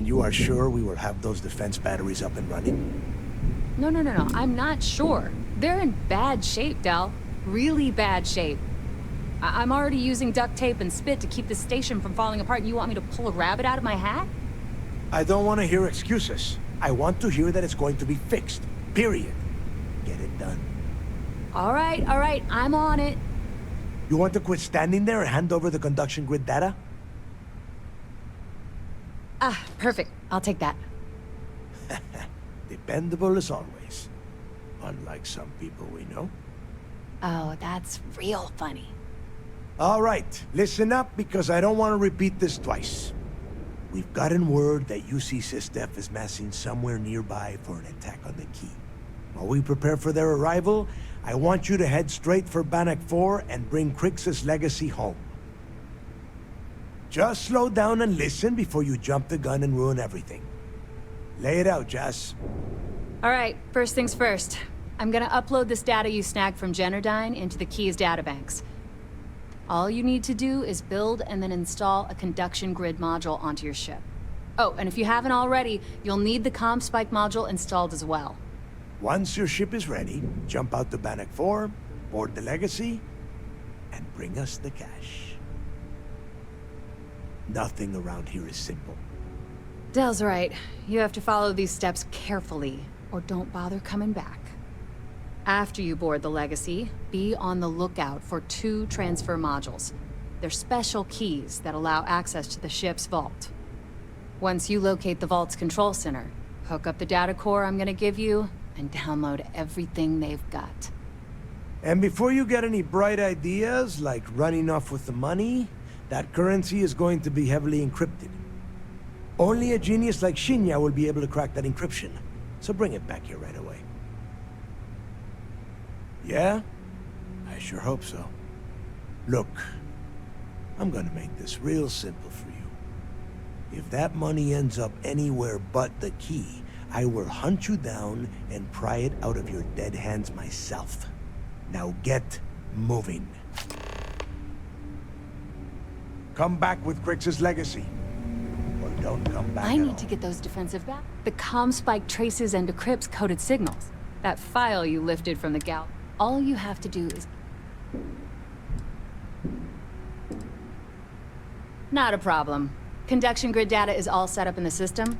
And you are sure we will have those defense batteries up and running? No. I'm not sure. They're in bad shape, Del. Really bad shape. I'm already using duct tape and spit to keep the station from falling apart, and you want me to pull a rabbit out of my hat? I don't want to hear excuses. I want to hear that it's going to be fixed. Period. Get it done. All right. I'm on it. You want to quit standing there and hand over the conduction grid data? Ah, perfect. I'll take that. Dependable as always. Unlike some people we know. Oh, that's real funny. All right, listen up because I don't want to repeat this twice. We've gotten word that UC Systef is massing somewhere nearby for an attack on the key. While we prepare for their arrival, I want you to head straight for Bannock 4 and bring Crixus' legacy home. Just slow down and listen before you jump the gun and ruin everything. Lay it out, Jess. All right, first things first. I'm gonna upload this data you snagged from Generdyne into the Key's databanks. All you need to do is build and then install a conduction grid module onto your ship. Oh, and if you haven't already, you'll need the comm spike module installed as well. Once your ship is ready, jump out to Bannock 4, board the legacy, and bring us the cash. Nothing around here is simple. Del's right. You have to follow these steps carefully, or don't bother coming back. After you board the Legacy, be on the lookout for 2 transfer modules. They're special keys that allow access to the ship's vault. Once you locate the vault's control center, hook up the data core I'm gonna give you, and download everything they've got. And before you get any bright ideas, like running off with the money, that currency is going to be heavily encrypted. Only a genius like Shinya will be able to crack that encryption, so bring it back here right away. Yeah? I sure hope so. Look, I'm gonna make this real simple for you. If that money ends up anywhere but the key, I will hunt you down and pry it out of your dead hands myself. Now get moving. Come back with Crixus' legacy. Or don't come back I at need all. to get those defensive back. The comm spike traces and decrypts coded signals. That file you lifted from the gal. All you have to do is... Not a problem. Conduction grid data is all set up in the system.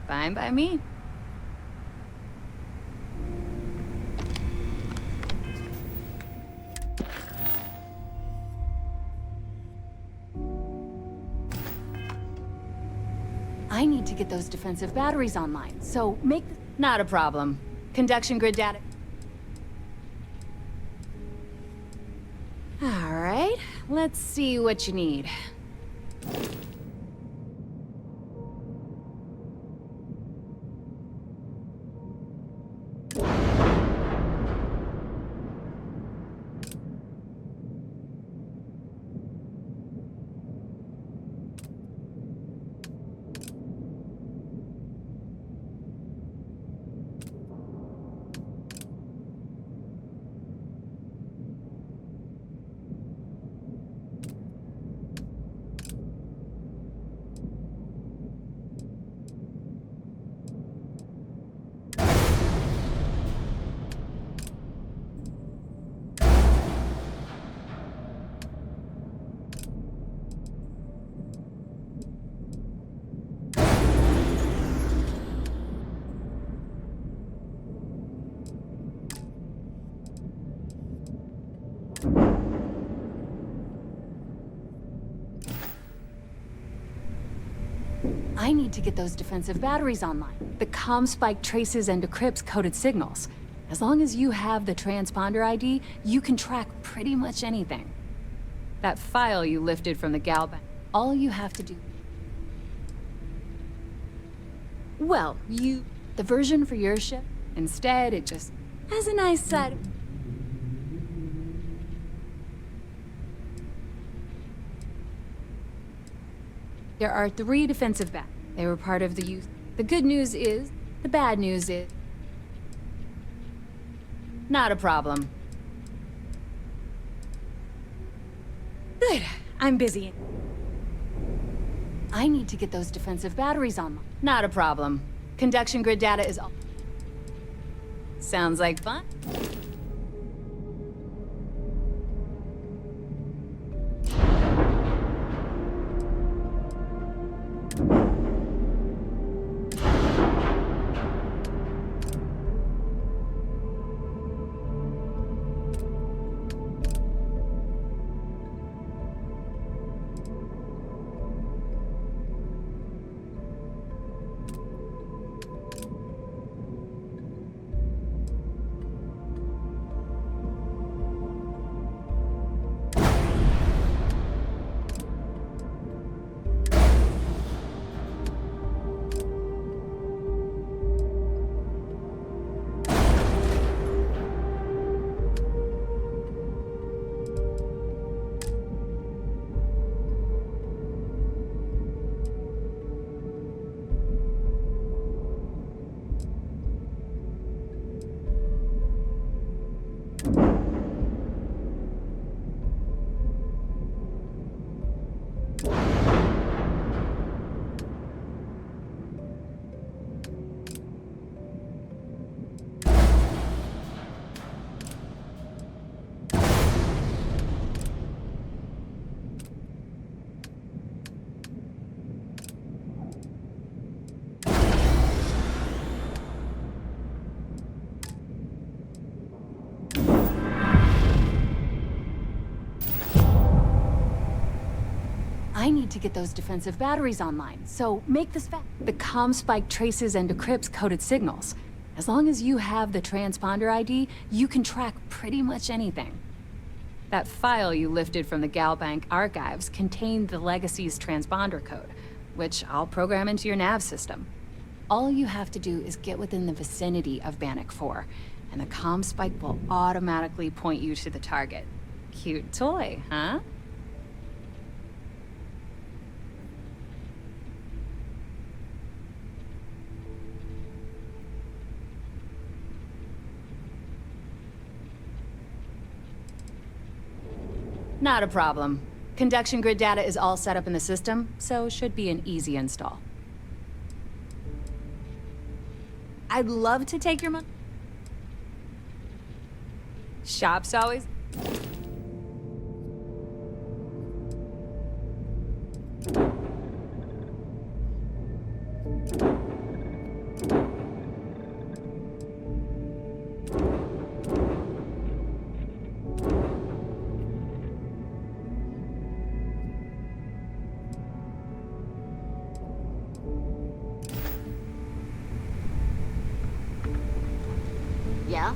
Fine by me. I need to get those defensive batteries online, so make... Not a problem. Conduction grid data... All right, let's see what you need. I need to get those defensive batteries online. The comm spike traces and decrypts coded signals. As long as you have the transponder ID, you can track pretty much anything. That file you lifted from the Galban, all you have to do... Well, the version for your ship, instead it just has a nice side... There are 3 defensive bats. They were part of the youth. The good news is, The bad news is... Not a problem. Good. I'm busy. I need to get those defensive batteries on. Not a problem. Conduction grid data is all... Sounds like fun. I need to get those defensive batteries online, so make this fast. The comm spike traces and decrypts coded signals. As long as you have the transponder ID, you can track pretty much anything. That file you lifted from the Galbank archives contained the Legacy's transponder code, which I'll program into your nav system. All you have to do is get within the vicinity of Bannock 4, and the comm spike will automatically point you to the target. Cute toy, huh? Not a problem. Conduction grid data is all set up in the system, so should be an easy install. I'd love to take your money. Shop's always... Yeah?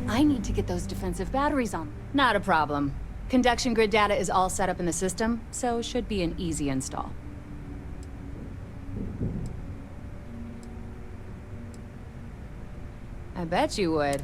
I need to get those defensive batteries on. Not a problem. Conduction grid data is all set up in the system, so should be an easy install. I bet you would.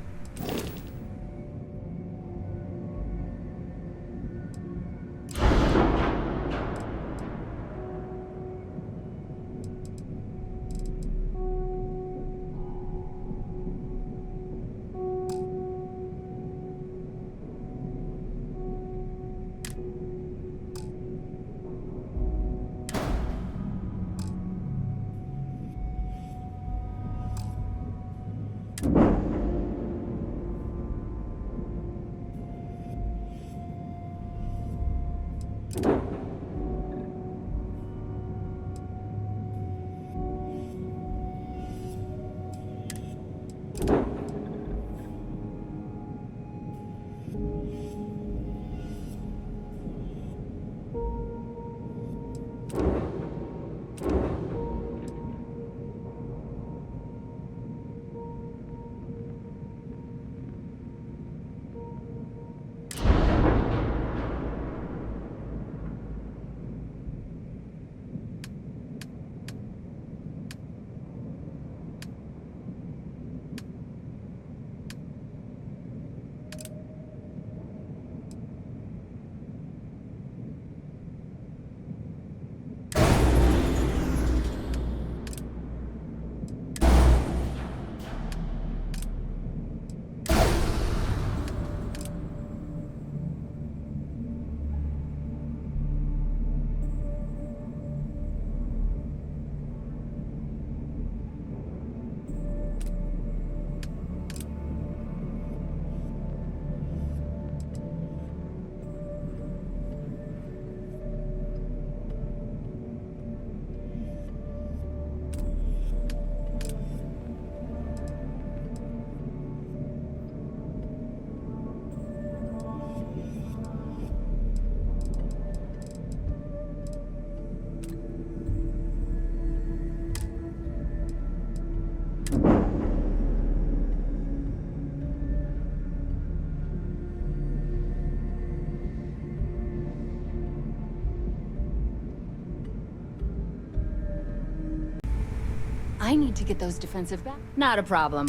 I need to get those defensive back. Not a problem.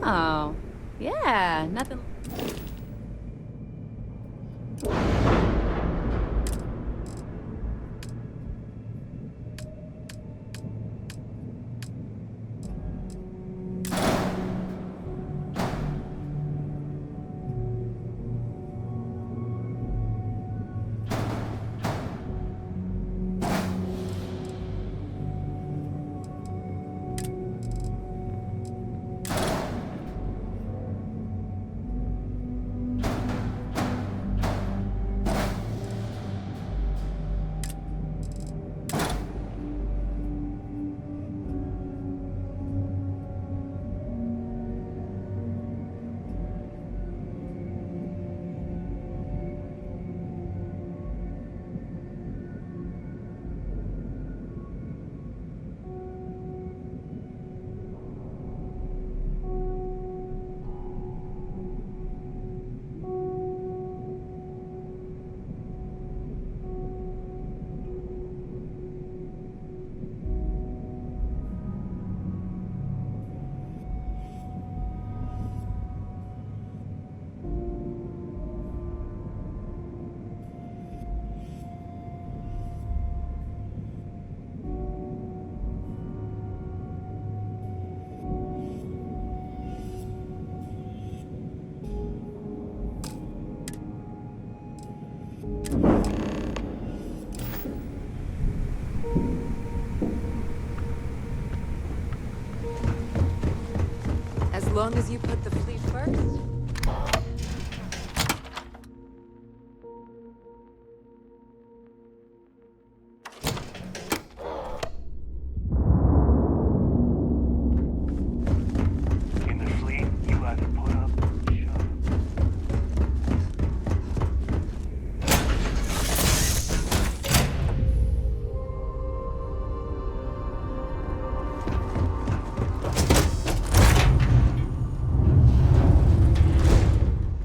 Oh, yeah, nothing. As long as you put the fleet first. In the fleet, you either put up or shut up.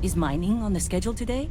Is mining on the schedule today?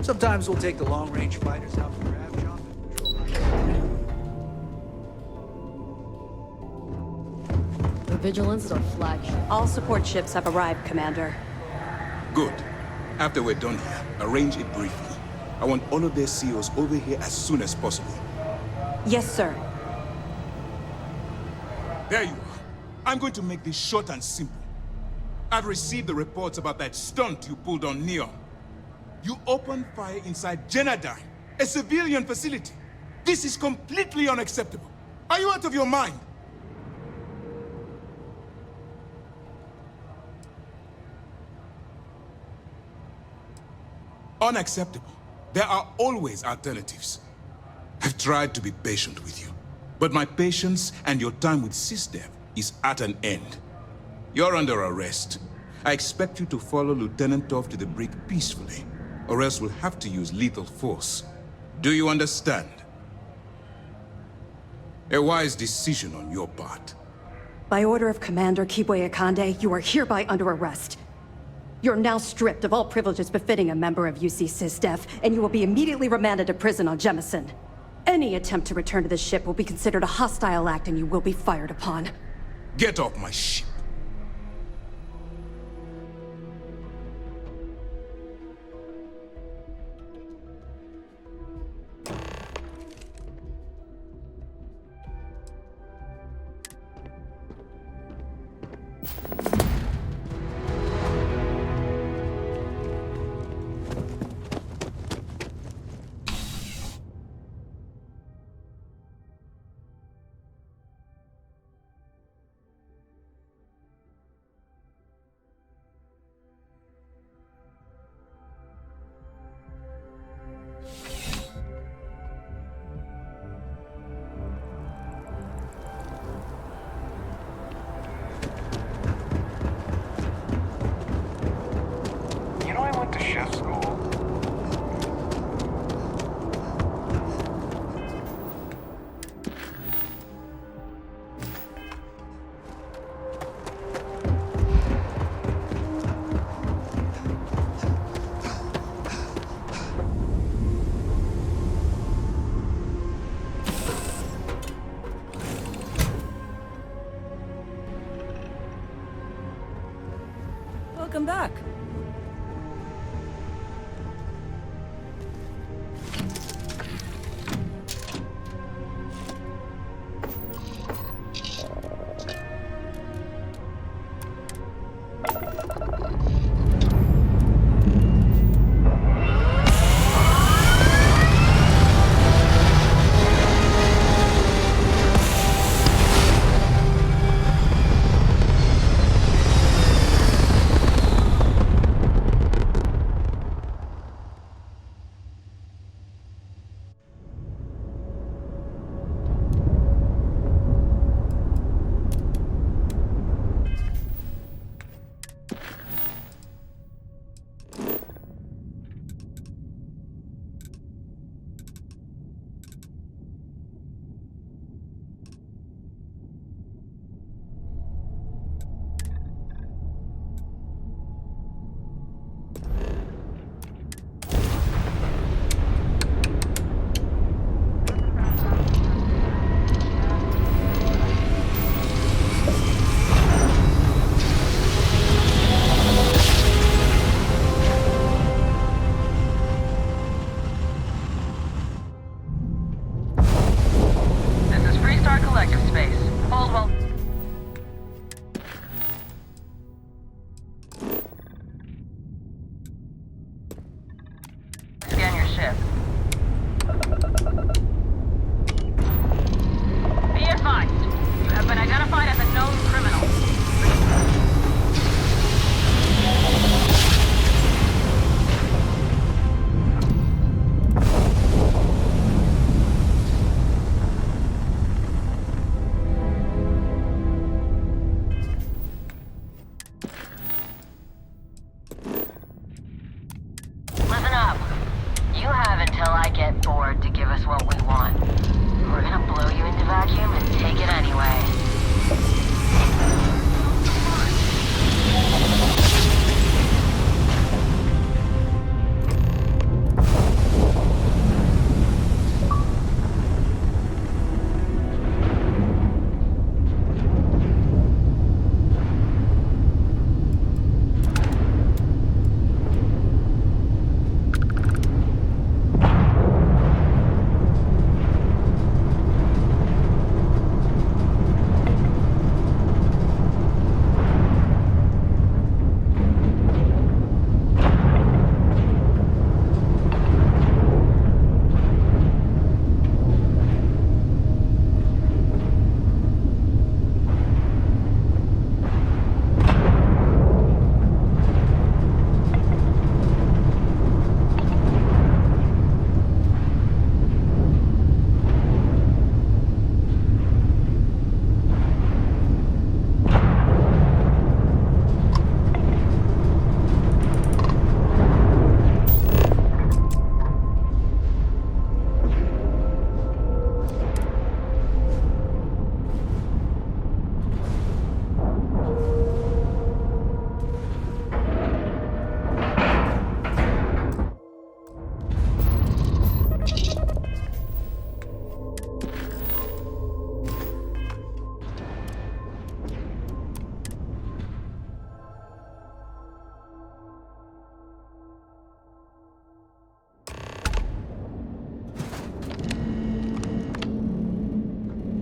Sometimes we'll take the long-range fighters out for grab shop and patrol. The Vigilance is our flagship. All support ships have arrived, Commander. Good. After we're done here, arrange it briefly. I want all of their CEOs over here as soon as possible. Yes, sir. There you are. I'm going to make this short and simple. I've received the reports about that stunt you pulled on Neon. You opened fire inside Jenadine, a civilian facility. This is completely unacceptable. Are you out of your mind? Unacceptable. There are always alternatives. I've tried to be patient with you, but my patience and your time with SysDev is at an end. You're under arrest. I expect you to follow Lieutenant Toff to the brig peacefully, or else we'll have to use lethal force. Do you understand? A wise decision on your part. By order of Commander Kibwe Akande, you are hereby under arrest. You're now stripped of all privileges befitting a member of UC SysDef, and you will be immediately remanded to prison on Jemison. Any attempt to return to the ship will be considered a hostile act and you will be fired upon. Get off my ship. You know, I went to chef school. Welcome back.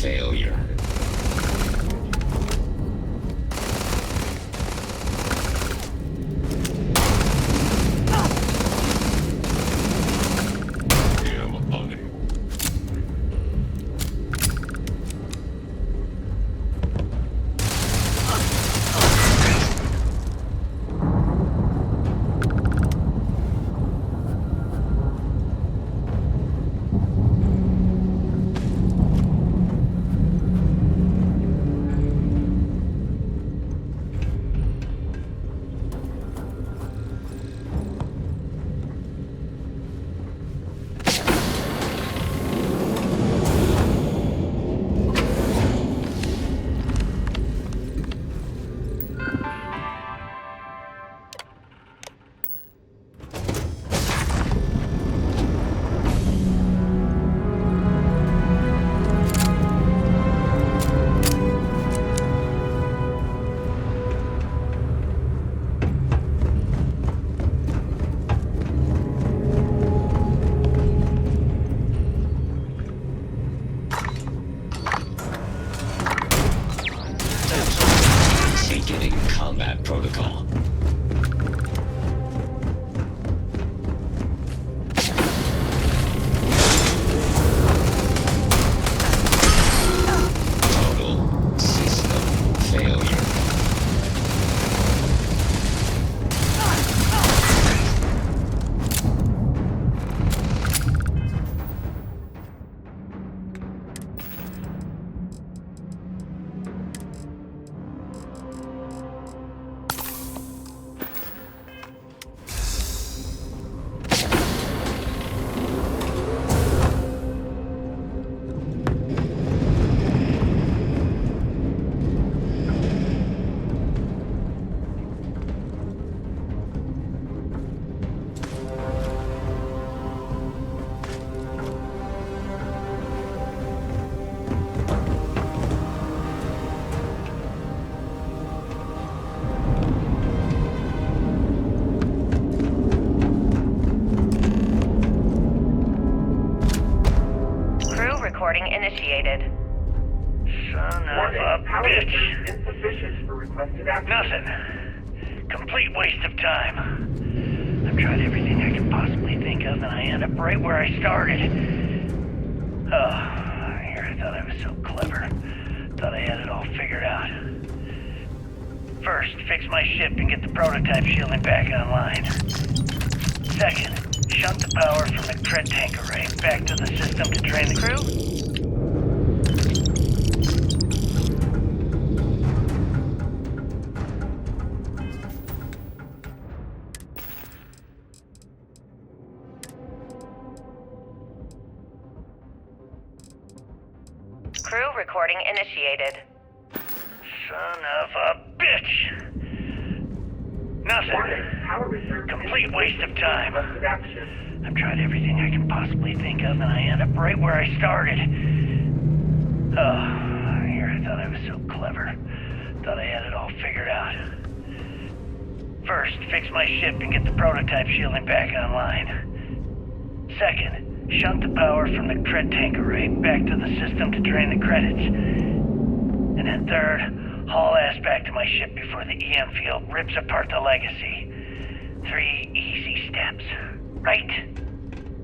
failure. Am unable. Beginning combat protocol. Total system failure. Crew recording initiated. Son of a bitch. Insufficient for requested action. Nothing. Complete waste of time. I've tried everything I can possibly think of, and I end up right where I started. Oh, here I thought I was so clever. Thought I had it all figured out. First, fix my ship and get the prototype shielding back online. Second, shunt the power from the cred tank array back to the system to drain the crew. Crew recording initiated. Son of a bitch! Nothing. Complete waste of time. I've tried everything I can possibly think of, and I end up right where I started. Oh, here I thought I was so clever. Thought I had it all figured out. First, fix my ship and get the prototype shielding back online. Second, shunt the power from the cred tank array back to the system to drain the credits. And then third, haul ass back to my ship before the EM field rips apart the legacy. 3 easy steps, right?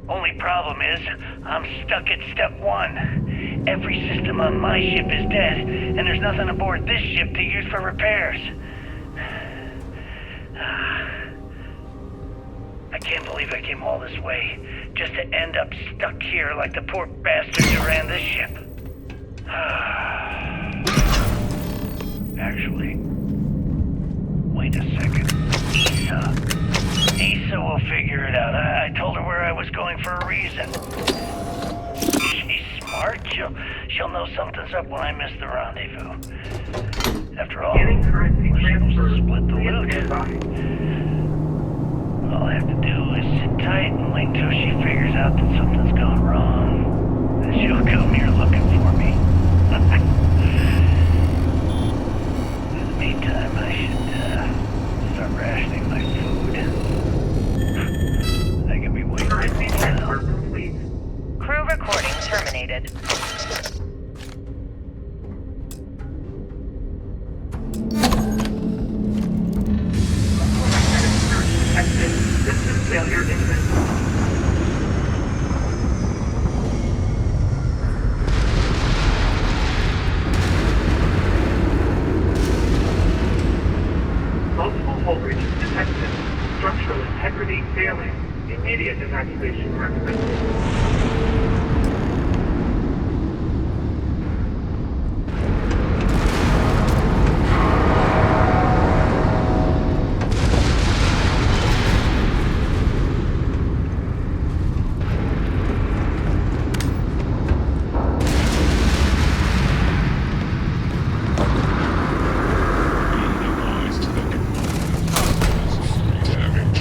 Only problem is, I'm stuck at step 1. Every system on my ship is dead, and there's nothing aboard this ship to use for repairs. I can't believe I came all this way, just to end up stuck here like the poor bastards who ran this ship. Actually, wait a second. Issa will figure it out. I told her where I was going for a reason. She's smart. She'll know something's up when I miss the rendezvous. After all, we're supposed to split the loot. All I have to do is sit tight and wait until she figures out that something's gone wrong. Then she'll come here looking for me. In the meantime, I should start rationing my food. I can be waiting. Crew recording terminated. activation recommended. Minimize to the damage.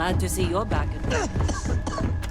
Glad to see you're back in business.